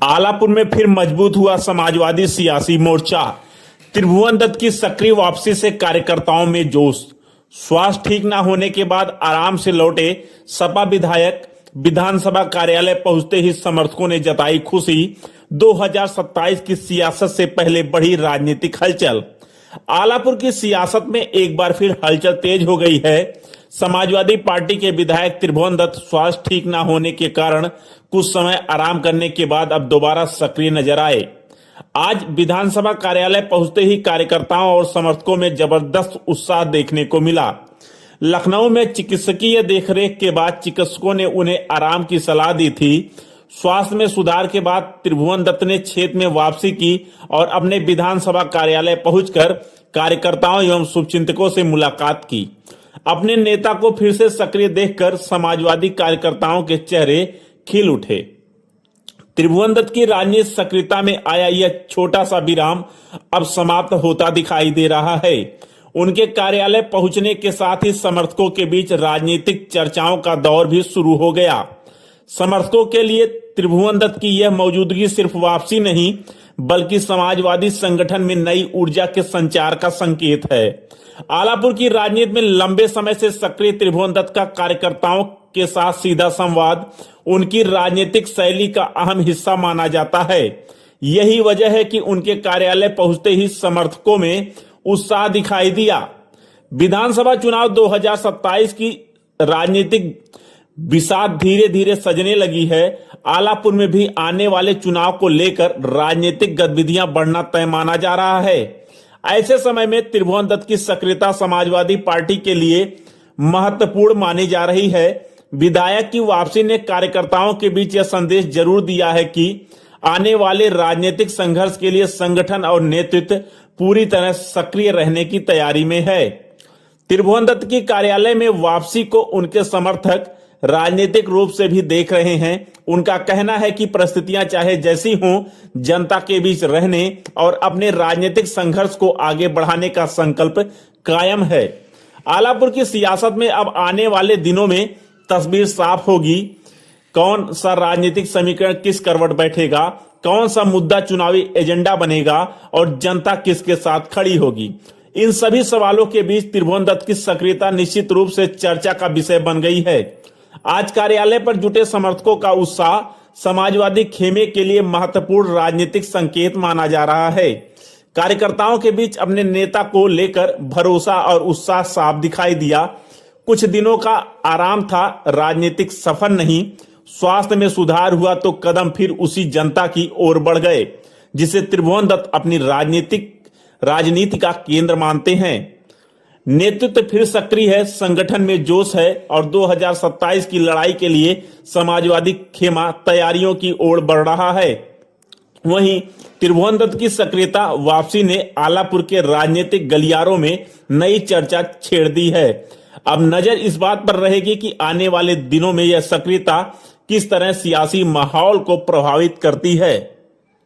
आलापुर में फिर मजबूत हुआ समाजवादी सियासी मोर्चा। त्रिभुवन दत्त की सक्रिय वापसी से कार्यकर्ताओं में जोश। स्वास्थ्य ठीक न होने के बाद आराम से लौटे सपा विधायक विधानसभा कार्यालय पहुंचते ही समर्थकों ने जताई खुशी। 2027 की सियासत से पहले बढ़ी राजनीतिक हलचल। आलापुर की सियासत में एक बार फिर हलचल तेज हो गई है। समाजवादी पार्टी के विधायक त्रिभुवन दत्त स्वास्थ्य ठीक न होने के कारण कुछ समय आराम करने के बाद अब दोबारा सक्रिय नजर आए। आज विधानसभा कार्यालय पहुंचते ही कार्यकर्ताओं और समर्थकों में जबरदस्त उत्साह देखने को मिला। लखनऊ में चिकित्सकीय देखरेख के बाद चिकित्सकों ने उन्हें आराम की सलाह दी थी। स्वास्थ्य में सुधार के बाद त्रिभुवन दत्त ने क्षेत्र में वापसी की और अपने विधानसभा कार्यालय पहुंचकर कार्यकर्ताओं एवं शुभचिंतकों से मुलाकात की। अपने नेता को फिर से सक्रिय देखकर समाजवादी कार्यकर्ताओं के चेहरे खिल उठे। त्रिभुवन दत्त की राजनीतिक सक्रियता में आया यह छोटा सा विराम अब समाप्त होता दिखाई दे रहा है। उनके कार्यालय पहुंचने के साथ ही समर्थकों के बीच राजनीतिक चर्चाओं का दौर भी शुरू हो गया। समर्थकों के लिए त्रिभुवन दत्त की यह मौजूदगी सिर्फ वापसी नहीं बल्कि समाजवादी संगठन में नई ऊर्जा के संचार का संकेत है। आलापुर की राजनीति में लंबे समय से सक्रिय त्रिभुवन दत्त का कार्यकर्ताओं के साथ सीधा संवाद उनकी राजनीतिक शैली का अहम हिस्सा माना जाता है। यही वजह है कि उनके कार्यालय पहुंचते ही समर्थकों में उत्साह दिखाई दिया। विधानसभा चुनाव 2027 की राजनीतिक बिसात धीरे धीरे सजने लगी है। आलापुर में भी आने वाले चुनाव को लेकर राजनीतिक गतिविधियां बढ़ना तय माना जा रहा है। ऐसे समय में त्रिभुवन दत्त की सक्रियता समाजवादी पार्टी के लिए महत्वपूर्ण मानी जा रही है। विधायक की वापसी ने कार्यकर्ताओं के बीच यह संदेश जरूर दिया है कि आने वाले राजनीतिक संघर्ष के लिए संगठन और नेतृत्व पूरी तरह सक्रिय रहने की तैयारी में है। त्रिभुवन दत्त की कार्यालय में वापसी को उनके समर्थक राजनीतिक रूप से भी देख रहे हैं। उनका कहना है कि परिस्थितियां चाहे जैसी हों, जनता के बीच रहने और अपने राजनीतिक संघर्ष को आगे बढ़ाने का संकल्प कायम है। आलापुर की सियासत में अब आने वाले दिनों में तस्वीर साफ होगी। कौन सा राजनीतिक समीकरण किस करवट बैठेगा, कौन सा मुद्दा चुनावी एजेंडा बनेगा और जनता किसके साथ खड़ी होगी। इन सभी सवालों के बीच त्रिभुवन दत्त की सक्रियता निश्चित रूप से चर्चा का विषय बन गई है। आज कार्यालय पर जुटे समर्थकों का उत्साह समाजवादी खेमे के लिए महत्वपूर्ण राजनीतिक संकेत माना जा रहा है। कार्यकर्ताओं के बीच अपने नेता को लेकर भरोसा और उत्साह साफ दिखाई दिया। कुछ दिनों का आराम था, राजनीतिक सफर नहीं। स्वास्थ्य में सुधार हुआ तो कदम फिर उसी जनता की ओर बढ़ गए जिसे त्रिभुवन दत्त अपनी राजनीति का केंद्र मानते हैं। नेतृत्व फिर सक्रिय है, संगठन में जोश है और 2027 की लड़ाई के लिए समाजवादी खेमा तैयारियों की ओर बढ़ रहा है। वहीं त्रिभुवन दत्त की सक्रियता वापसी ने आलापुर के राजनीतिक गलियारों में नई चर्चा छेड़ दी है। अब नजर इस बात पर रहेगी कि आने वाले दिनों में यह सक्रियता किस तरह सियासी माहौल को प्रभावित करती है।